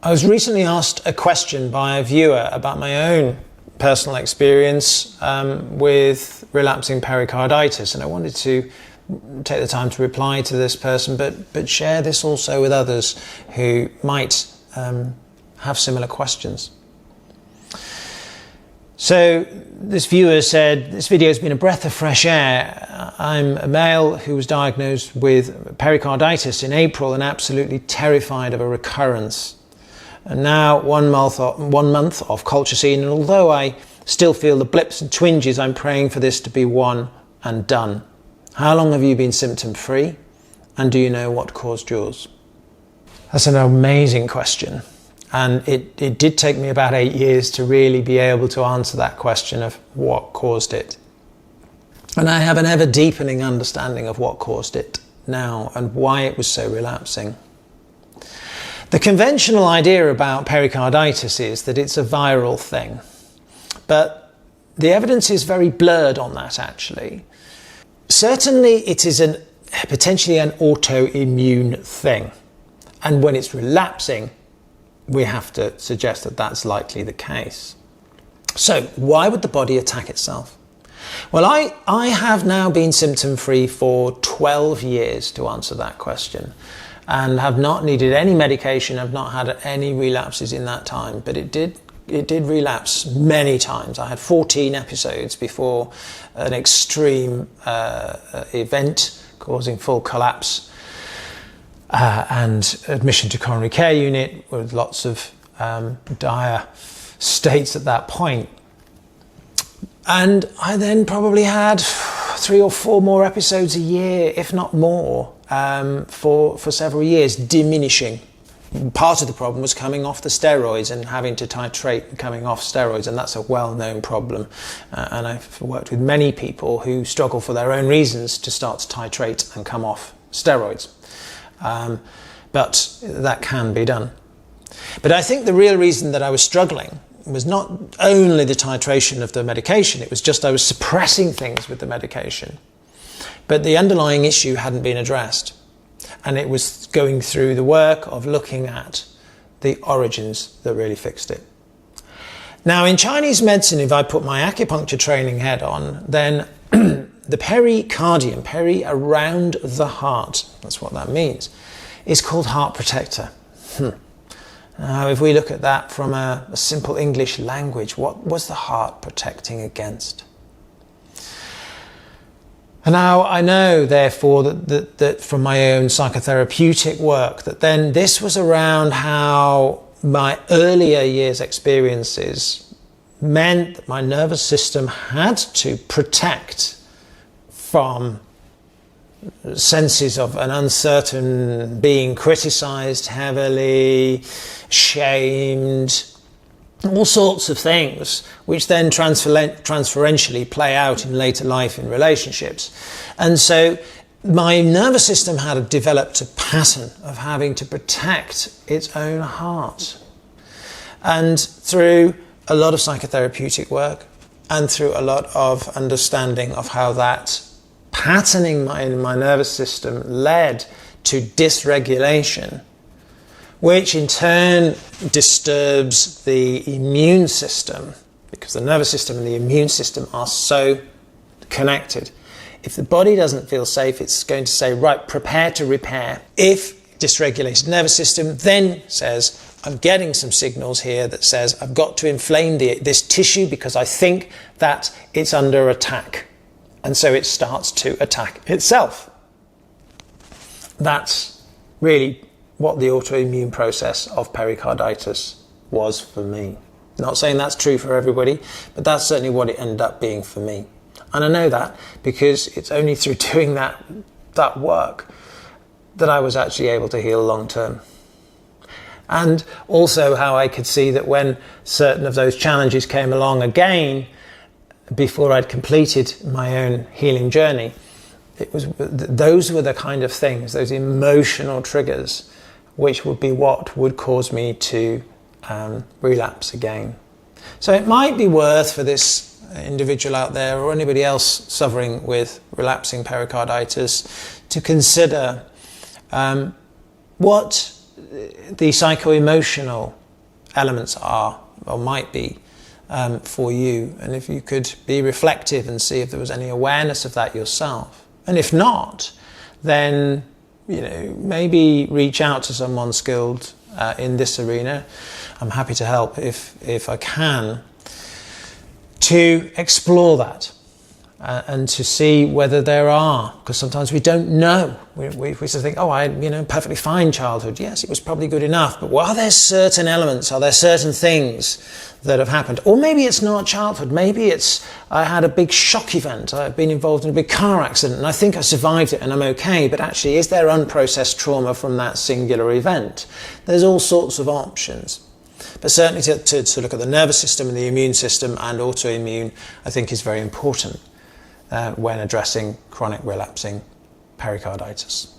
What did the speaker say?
I was recently asked a question by a viewer about my own personal experience with relapsing pericarditis, and I wanted to take the time to reply to this person, but share this also with others who might have similar questions. So this viewer said, "This video has been a breath of fresh air. I'm a male who was diagnosed with pericarditis in April and absolutely terrified of a recurrence. And now 1 month off colchicine, and although I still feel the blips and twinges, I'm praying for this to be one and done. How long have you been symptom free? And do you know what caused yours?" That's an amazing question. And it did take me about 8 years to really be able to answer that question of what caused it. And I have an ever deepening understanding of what caused it now and why it was so relapsing. The conventional idea about pericarditis is that it's a viral thing, but the evidence is very blurred on that actually. Certainly it is potentially an autoimmune thing, and when it's relapsing, we have to suggest that that's likely the case. So why would the body attack itself? Well, I have now been symptom-free for 12 years to answer that question, and have not needed any medication, have not had any relapses in that time, but it did relapse many times. I had 14 episodes before an extreme event causing full collapse and admission to coronary care unit with lots of dire states at that point. And I then probably had 3 or 4 more episodes a year, if not more, for several years, diminishing. Part of the problem was coming off the steroids and having to titrate coming off steroids, and that's a well-known problem. And I've worked with many people who struggle for their own reasons to start to titrate and come off steroids. But that can be done. But I think the real reason that I was struggling was not only the titration of the medication, it was just I was suppressing things with the medication. But the underlying issue hadn't been addressed. And it was going through the work of looking at the origins that really fixed it. Now, in Chinese medicine, if I put my acupuncture training head on, then the pericardium, peri around the heart, that's what that means, is called heart protector. Now, if we look at that from a simple English language, what was the heart protecting against? And now I know, therefore, that from my own psychotherapeutic work, that then this was around how my earlier years' experiences meant that my nervous system had to protect from senses of an uncertain being, criticized heavily, shamed, all sorts of things, which then transferentially play out in later life in relationships. And so my nervous system had developed a pattern of having to protect its own heart. And through a lot of psychotherapeutic work and through a lot of understanding of how that patterning in my nervous system led to dysregulation, which in turn disturbs the immune system, because the nervous system and the immune system are so connected. If the body doesn't feel safe, it's going to say, right, prepare to repair. If dysregulated nervous system then says, I'm getting some signals here that says I've got to inflame this tissue because I think that it's under attack. And so it starts to attack itself. That's really what the autoimmune process of pericarditis was for me. Not saying that's true for everybody, but that's certainly what it ended up being for me. And I know that because it's only through doing that work that I was actually able to heal long term. And also how I could see that when certain of those challenges came along again, before I'd completed my own healing journey, those were the kind of things, those emotional triggers, which would be what would cause me to relapse again. So it might be worth for this individual out there or anybody else suffering with relapsing pericarditis to consider what the psycho-emotional elements are, or might be, for you, and if you could be reflective and see if there was any awareness of that yourself. And if not, then maybe reach out to someone skilled in this arena. I'm happy to help if I can, to explore that and to see whether there are, because sometimes we don't know. We sort of think, oh, I perfectly fine childhood. Yes, it was probably good enough, but are there certain elements, are there certain things that have happened? Or maybe it's not childhood, maybe it's I had a big shock event, I've been involved in a big car accident and I think I survived it and I'm okay, but actually is there unprocessed trauma from that singular event? There's all sorts of options. But certainly to look at the nervous system and the immune system and autoimmune, I think is very important when addressing chronic relapsing pericarditis.